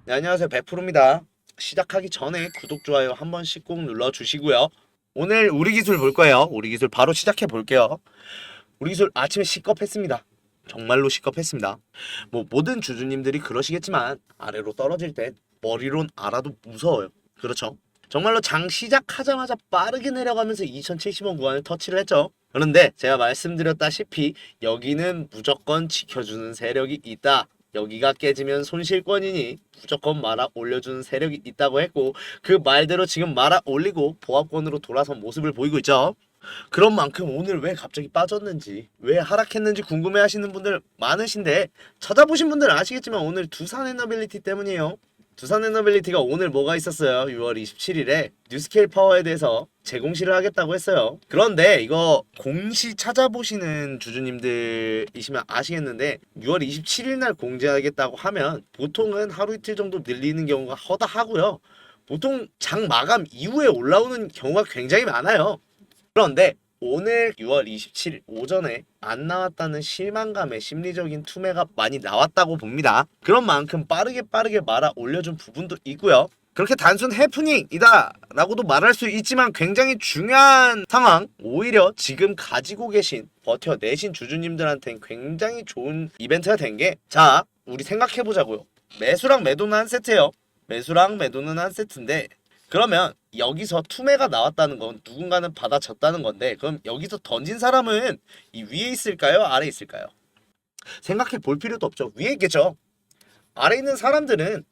네, 안녕하세요. 100%입니다. 시작하기 전에 구독, 좋아요 한 번씩 꼭 눌러주시고요. 오늘 우리 기술 볼 거예요. 우리 기술 바로 시작해 볼게요. 우리 기술 아침에 시겁했습니다. 정말로 시겁했습니다. 뭐 모든 주주님들이 그러시겠지만 아래로 떨어질 땐 머리론 알아도 무서워요. 그렇죠? 정말로 장 시작하자마자 빠르게 내려가면서 2070원 구간을 터치를 했죠. 그런데 제가 말씀드렸다시피 여기는 무조건 지켜주는 세력이 있다. 여기가 깨지면 손실권이니 무조건 말아 올려주는 세력이 있다고 했고, 그 말대로 지금 말아 올리고 보합권으로 돌아선 모습을 보이고 있죠. 그런 만큼 오늘 왜 갑자기 빠졌는지, 왜 하락했는지 궁금해 하시는 분들 많으신데, 찾아보신 분들은 아시겠지만 오늘 두산 에너빌리티 때문이에요. 두산 에너빌리티가 오늘 뭐가 있었어요? 6월 27일에 뉴스케일 파워에 대해서 재공시를 하겠다고 했어요. 그런데 이거 공시 찾아보시는 주주님들이시면 아시겠는데, 6월 27일 날 공지하겠다고 하면 보통은 하루 이틀 정도 늘리는 경우가 허다하고요. 보통 장 마감 이후에 올라오는 경우가 굉장히 많아요. 그런데 오늘 6월 27일 오전에 안 나왔다는 실망감에 심리적인 투매가 많이 나왔다고 봅니다. 그런 만큼 빠르게 말아 올려준 부분도 있고요. 그렇게 단순 해프닝이다 라고도 말할 수 있지만 굉장히 중요한 상황, 오히려 지금 가지고 계신 버텨내신 주주님들한테는 굉장히 좋은 이벤트가 된 게, 자, 우리 생각해보자고요. 매수랑 매도는 한 세트예요. 매수랑 매도는 한 세트인데, 그러면 여기서 투매가 나왔다는 건 누군가는 받아쳤다는 건데, 그럼 여기서 던진 사람은 이 위에 있을까요? 아래에 있을까요? 생각해 볼 필요도 없죠. 위에 있겠죠. 아래에 있는 사람들은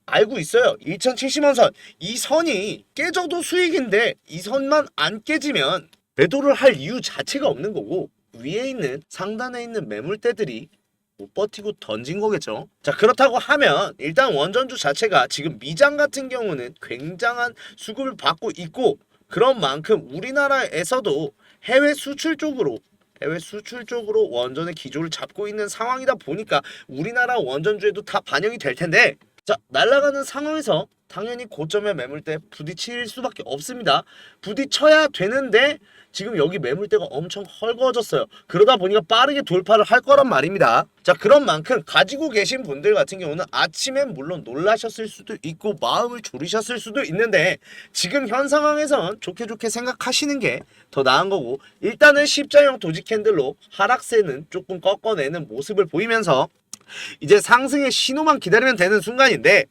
알고 있어요. 2070원 선. 이 선이 깨져도 수익인데 이 선만 안 깨지면 매도를 할 이유 자체가 없는 거고, 위에 있는 상단에 있는 매물대들이 못 버티고 던진 거겠죠. 자, 그렇다고 하면 일단 원전주 자체가 지금 미장 같은 경우는 굉장한 수급을 받고 있고, 그런 만큼 우리나라에서도 해외 수출 쪽으로 원전의 기조를 잡고 있는 상황이다 보니까 우리나라 원전주에도 다 반영이 될 텐데, 자, 날아가는 상황에서 당연히 고점의 매물대 부딪힐 수밖에 없습니다. 부딪혀야 되는데 지금 여기 매물대가 엄청 헐거워졌어요. 그러다 보니까 빠르게 돌파를 할 거란 말입니다. 자, 그런 만큼 가지고 계신 분들 같은 경우는 아침엔 물론 놀라셨을 수도 있고 마음을 졸이셨을 수도 있는데, 지금 현 상황에선 좋게 생각하시는 게 더 나은 거고, 일단은 십자형 도지 캔들로 하락세는 조금 꺾어내는 모습을 보이면서 이제 상승의 신호만 기다리면 되는 순간인데,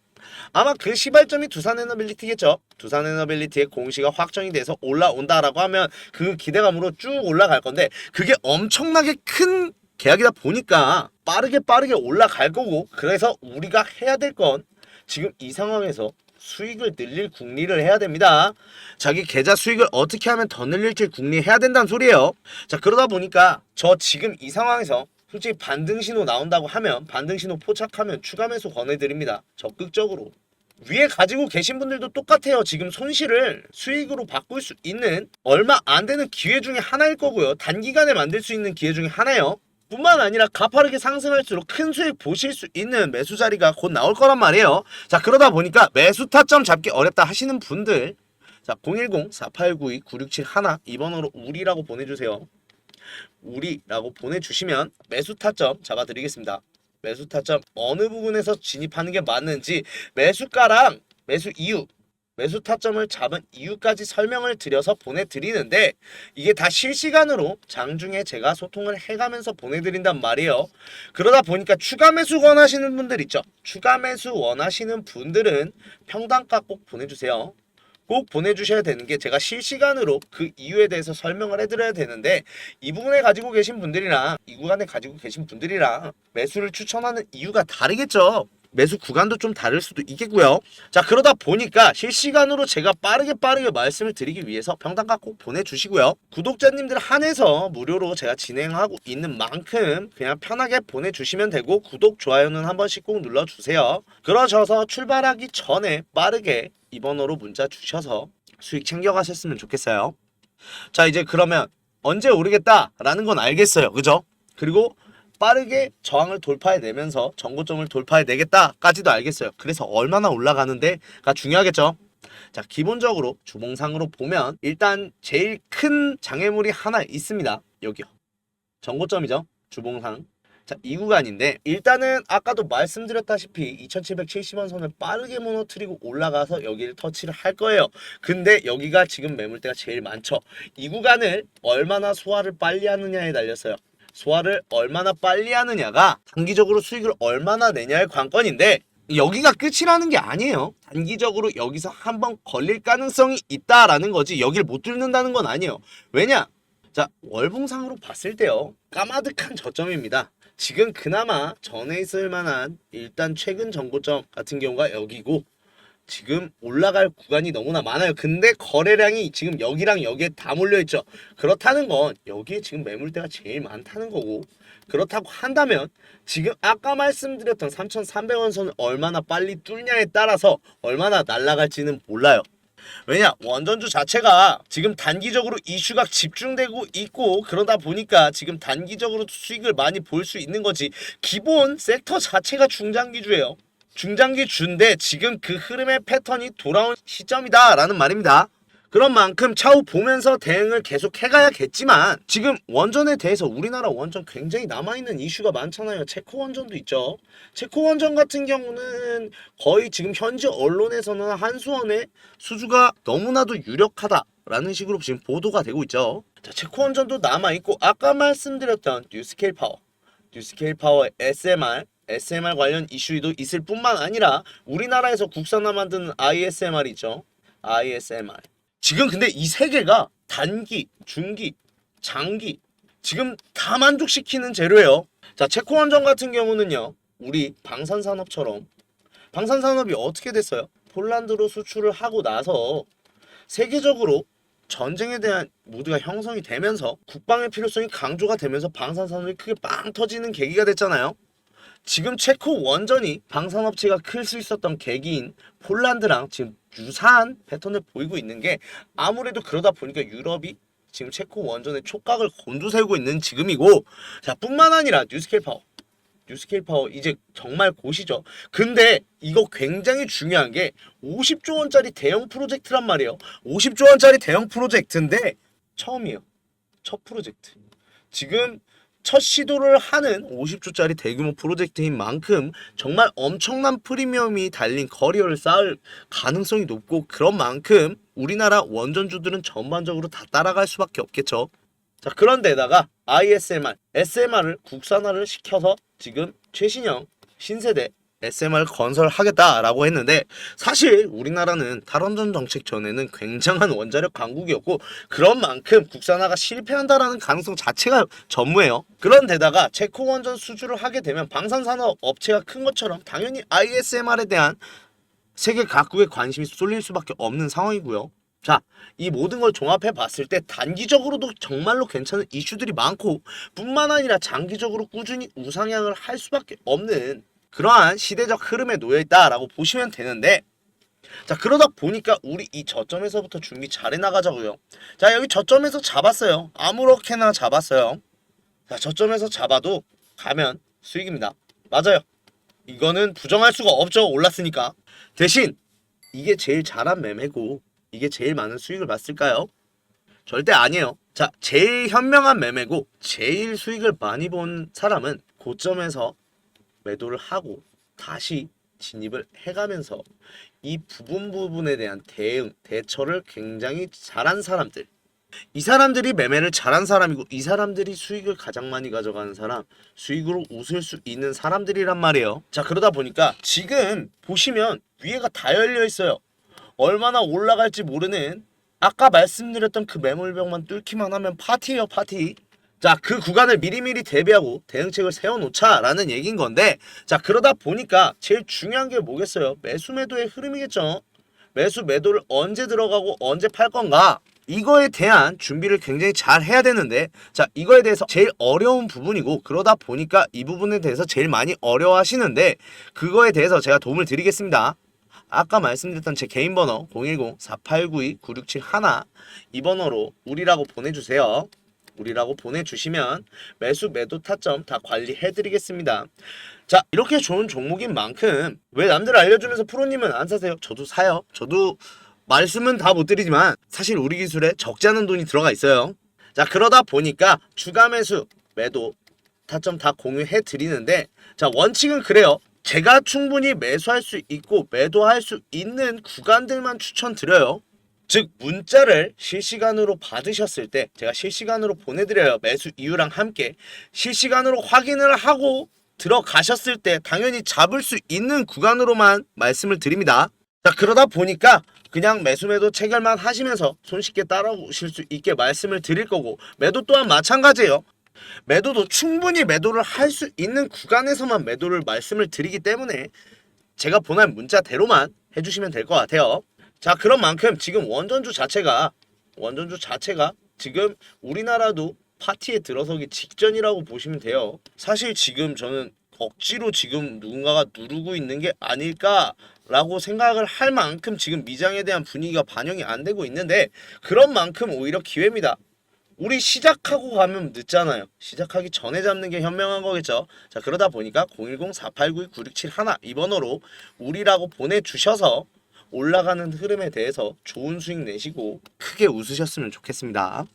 아마 그 시발점이 두산 에너빌리티겠죠. 두산 에너빌리티의 공시가 확정이 돼서 올라온다라고 하면 그 기대감으로 쭉 올라갈 건데, 그게 엄청나게 큰 계약이다 보니까 빠르게 올라갈 거고, 그래서 우리가 해야 될 건 지금 이 상황에서 수익을 늘릴 궁리를 해야 됩니다. 자기 계좌 수익을 어떻게 하면 더 늘릴지 궁리해야 된다는 소리예요. 자, 그러다 보니까 저 지금 이 상황에서 솔직히 반등 신호 나온다고 하면, 반등 신호 포착하면 추가 매수 권해드립니다. 적극적으로. 위에 가지고 계신 분들도 똑같아요. 지금 손실을 수익으로 바꿀 수 있는 얼마 안 되는 기회 중에 하나일 거고요. 단기간에 만들 수 있는 기회 중에 하나예요. 뿐만 아니라 가파르게 상승할수록 큰 수익 보실 수 있는 매수 자리가 곧 나올 거란 말이에요. 자, 그러다 보니까 매수 타점 잡기 어렵다 하시는 분들, 자, 010-4892-9671 이 번호로 우리라고 보내주세요. 우리라고 보내주시면 매수 타점 잡아드리겠습니다. 매수 타점 어느 부분에서 진입하는 게 맞는지, 매수가랑 매수 이유, 매수 타점을 잡은 이유까지 설명을 드려서 보내드리는데, 이게 다 실시간으로 장중에 제가 소통을 해가면서 보내드린단 말이에요. 그러다 보니까 추가 매수 원하시는 분들 있죠. 추가 매수 원하시는 분들은 평단가 꼭 보내주세요. 꼭 보내주셔야 되는 게, 제가 실시간으로 그 이유에 대해서 설명을 해드려야 되는데, 이 부분에 가지고 계신 분들이랑 이 구간에 가지고 계신 분들이랑 매수를 추천하는 이유가 다르겠죠. 매수 구간도 좀 다를 수도 있겠고요. 자, 그러다 보니까 실시간으로 제가 빠르게 말씀을 드리기 위해서 평단가 꼭 보내주시고요. 구독자님들 한해서 무료로 제가 진행하고 있는 만큼 그냥 편하게 보내주시면 되고, 구독, 좋아요는 한 번씩 꼭 눌러주세요. 그러셔서 출발하기 전에 빠르게 이 번호로 문자 주셔서 수익 챙겨가셨으면 좋겠어요. 자, 이제 그러면 언제 오르겠다라는 건 알겠어요. 그죠? 그리고 빠르게 저항을 돌파해내면서 전고점을 돌파해내겠다까지도 알겠어요. 그래서 얼마나 올라가는데가 중요하겠죠. 자, 기본적으로 주봉상으로 보면 일단 제일 큰 장애물이 하나 있습니다. 여기요. 전고점이죠. 주봉상. 자, 이 구간인데 일단은 아까도 말씀드렸다시피 2770원 선을 빠르게 무너뜨리고 올라가서 여기를 터치를 할 거예요. 근데 여기가 지금 매물대가 제일 많죠. 이 구간을 얼마나 소화를 빨리 하느냐에 달렸어요. 소화를 얼마나 빨리 하느냐가 단기적으로 수익을 얼마나 내냐의 관건인데 여기가 끝이라는 게 아니에요. 단기적으로 여기서 한번 걸릴 가능성이 있다라는 거지 여기를 못 뚫는다는 건 아니에요. 왜냐? 자, 월봉상으로 봤을 때요. 까마득한 저점입니다. 지금 그나마 전에 있을 만한 일단 최근 정고점 같은 경우가 여기고 지금 올라갈 구간이 너무나 많아요. 근데 거래량이 지금 여기랑 여기에 다 몰려있죠. 그렇다는 건 여기에 지금 매물대가 제일 많다는 거고 그렇다고 한다면 지금 아까 말씀드렸던 3,300원 선을 얼마나 빨리 뚫냐에 따라서 얼마나 날아갈지는 몰라요. 왜냐 원전주 자체가 지금 단기적으로 이슈가 집중되고 있고 그러다 보니까 지금 단기적으로 수익을 많이 볼 수 있는 거지 기본 섹터 자체가 중장기주예요. 중장기주인데 지금 그 흐름의 패턴이 돌아온 시점이다 라는 말입니다. 그런 만큼 차후 보면서 대응을 계속 해가야겠지만 지금 원전에 대해서 우리나라 원전 굉장히 남아있는 이슈가 많잖아요. 체코 원전도 있죠. 체코 원전 같은 경우는 거의 지금 현지 언론에서는 한수원의 수주가 너무나도 유력하다라는 식으로 지금 보도가 되고 있죠. 자, 체코 원전도 남아있고 아까 말씀드렸던 뉴스케일 파워 SMR 관련 이슈도 있을 뿐만 아니라 우리나라에서 국산화 만드는 ISMR 있죠. ISMR 지금 근데 이 세 개가 단기, 중기, 장기 지금 다 만족시키는 재료예요. 자, 체코 원전 같은 경우는요. 우리 방산산업처럼 방산산업이 어떻게 됐어요? 폴란드로 수출을 하고 나서 세계적으로 전쟁에 대한 모드가 형성이 되면서 국방의 필요성이 강조가 되면서 방산산업이 크게 빵 터지는 계기가 됐잖아요. 지금 체코 원전이 방산업체가 클 수 있었던 계기인 폴란드랑 지금 유사한 패턴을 보이고 있는 게 아무래도 그러다 보니까 유럽이 지금 체코 원전의 촉각을 곤두세우고 있는 지금이고 자 뿐만 아니라 뉴스케일 파워 이제 정말 곧이죠. 근데 이거 굉장히 중요한 게 50조 원짜리 대형 프로젝트란 말이에요. 50조 원짜리 대형 프로젝트인데 처음이에요. 첫 프로젝트. 지금 첫 시도를 하는 50조짜리 대규모 프로젝트인 만큼 정말 엄청난 프리미엄이 달린 커리어를 쌓을 가능성이 높고 그런 만큼 우리나라 원전주들은 전반적으로 다 따라갈 수밖에 없겠죠. 자, 그런데다가 SMR을 국산화를 시켜서 지금 최신형 신세대 SMR 건설하겠다라고 했는데 사실 우리나라는 탈원전 정책 전에는 굉장한 원자력 강국이었고 그런 만큼 국산화가 실패한다라는 가능성 자체가 전무해요. 그런데다가 체코 원전 수주를 하게 되면 방산산업 업체가 큰 것처럼 당연히 ISMR에 대한 세계 각국의 관심이 쏠릴 수밖에 없는 상황이고요. 자, 이 모든 걸 종합해 봤을 때 단기적으로도 정말로 괜찮은 이슈들이 많고 뿐만 아니라 장기적으로 꾸준히 우상향을 할 수밖에 없는 그러한 시대적 흐름에 놓여있다라고 보시면 되는데 자 그러다 보니까 우리 이 저점에서부터 준비 잘 해나가자고요. 자 여기 저점에서 잡았어요. 아무렇게나 잡았어요. 자 저점에서 잡아도 가면 수익입니다. 맞아요. 이거는 부정할 수가 없죠. 올랐으니까. 대신 이게 제일 잘한 매매고 이게 제일 많은 수익을 봤을까요? 절대 아니에요. 자 제일 현명한 매매고 제일 수익을 많이 본 사람은 고점에서 매도를 하고 다시 진입을 해가면서 이 부분에 대한 대처를 굉장히 잘한 사람들 이 사람들이 매매를 잘한 사람이고 이 사람들이 수익을 가장 많이 가져가는 사람 수익으로 웃을 수 있는 사람들이란 말이에요. 자 그러다 보니까 지금 보시면 위에가 다 열려 있어요. 얼마나 올라갈지 모르는 아까 말씀드렸던 그 매물벽만 뚫기만 하면 파티예요 파티. 자, 그 구간을 미리미리 대비하고 대응책을 세워놓자라는 얘기인 건데 자, 그러다 보니까 제일 중요한 게 뭐겠어요? 매수 매도의 흐름이겠죠. 매수 매도를 언제 들어가고 언제 팔 건가? 이거에 대한 준비를 굉장히 잘 해야 되는데 자, 이거에 대해서 제일 어려운 부분이고 그러다 보니까 이 부분에 대해서 제일 많이 어려워하시는데 그거에 대해서 제가 도움을 드리겠습니다. 아까 말씀드렸던 제 개인 번호 010-4892-9671 이 번호로 우리라고 보내주세요. 우리라고 보내주시면 매수 매도 타점 다 관리해드리겠습니다. 자 이렇게 좋은 종목인 만큼 왜 남들 알려주면서 프로님은 안 사세요? 저도 사요. 저도 말씀은 다 못 드리지만 사실 우리 기술에 적지 않은 돈이 들어가 있어요. 자 그러다 보니까 추가 매수 매도 타점 다 공유해 드리는데, 자, 원칙은 그래요. 제가 충분히 매수할 수 있고 매도할 수 있는 구간들만 추천드려요. 즉 문자를 실시간으로 받으셨을 때 제가 실시간으로 보내드려요. 매수 이유랑 함께 실시간으로 확인을 하고 들어가셨을 때 당연히 잡을 수 있는 구간으로만 말씀을 드립니다. 자, 그러다 보니까 그냥 매수 매도 체결만 하시면서 손쉽게 따라오실 수 있게 말씀을 드릴 거고, 매도 또한 마찬가지예요. 매도도 충분히 매도를 할 수 있는 구간에서만 매도를 말씀을 드리기 때문에 제가 보낸 문자대로만 해주시면 될 것 같아요. 자, 그런 만큼 지금 원전주 자체가 지금 우리나라도 파티에 들어서기 직전이라고 보시면 돼요. 사실 지금 저는 억지로 지금 누군가가 누르고 있는 게 아닐까라고 생각을 할 만큼 지금 미장에 대한 분위기가 반영이 안 되고 있는데, 그런 만큼 오히려 기회입니다. 우리 시작하고 가면 늦잖아요. 시작하기 전에 잡는 게 현명한 거겠죠. 자, 그러다 보니까 010-4892-9671 이 번호로 우리라고 보내주셔서 올라가는 흐름에 대해서 좋은 수익 내시고 크게 웃으셨으면 좋겠습니다.